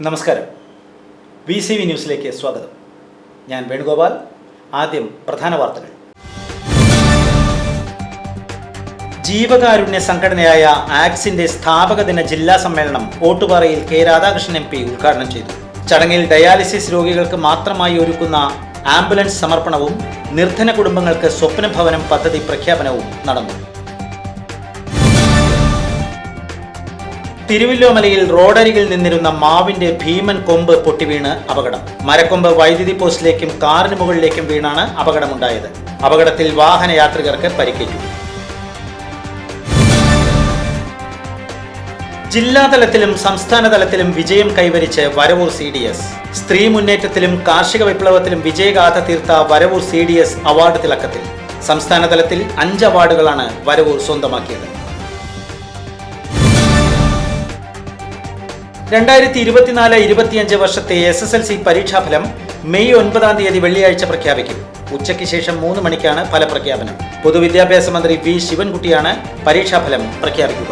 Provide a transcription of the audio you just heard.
നമസ്കാരം. VCV ന്യൂസിലേക്ക് സ്വാഗതം. ഞാൻ വേണുഗോപാൽ. ആദ്യം പ്രധാന വാർത്തകൾ. ജീവകാരുണ്യ സംഘടനയായ ആക്സിന്റെ സ്ഥാപക ദിന ജില്ലാ സമ്മേളനം ഓട്ടുപാറയിൽ കെ രാധാകൃഷ്ണൻ MP ഉദ്ഘാടനം ചെയ്തു. ചടങ്ങിൽ ഡയാലിസിസ് രോഗികൾക്ക് മാത്രമായി ഒരുക്കുന്ന ആംബുലൻസ് സമർപ്പണവും നിർധന കുടുംബങ്ങൾക്ക് സ്വപ്ന ഭവനം പദ്ധതി പ്രഖ്യാപനവും നടന്നു. തിരുവല്ലോമലയിൽ റോഡരികിൽ നിന്നിരുന്ന മാവിന്റെ ഭീമൻ കൊമ്പ് പൊട്ടിവീണ് അപകടം. മരക്കൊമ്പ് വൈദ്യുതി പോസ്റ്റിലേക്കും കാറിന് മുകളിലേക്കും വീണാണ് അപകടമുണ്ടായത്. അപകടത്തിൽ വാഹനയാത്രികർക്ക് പരിക്കേറ്റു. ജില്ലാതലത്തിലും സംസ്ഥാന തലത്തിലും വിജയം കൈവരിച്ച് വരവൂർ CDS. സ്ത്രീ മുന്നേറ്റത്തിലും കാർഷിക വിപ്ലവത്തിലും വിജയഗാഥ തീർത്ത വരവൂർ CDS അവാർഡ് തിളക്കത്തിൽ. സംസ്ഥാന തലത്തിൽ 5 അവാർഡുകളാണ് വരവൂർ സ്വന്തമാക്കിയത്. 2024-25 വർഷത്തെ SSLC പരീക്ഷാഫലം മെയ് 9 വെള്ളിയാഴ്ച പ്രഖ്യാപിക്കും. ഉച്ചയ്ക്ക് ശേഷം 3 മണിക്കാണ് ഫലപ്രഖ്യാപനം. പൊതുവിദ്യാഭ്യാസ മന്ത്രി V. ശിവൻകുട്ടിയാണ് പരീക്ഷാഫലം പ്രഖ്യാപിക്കുക.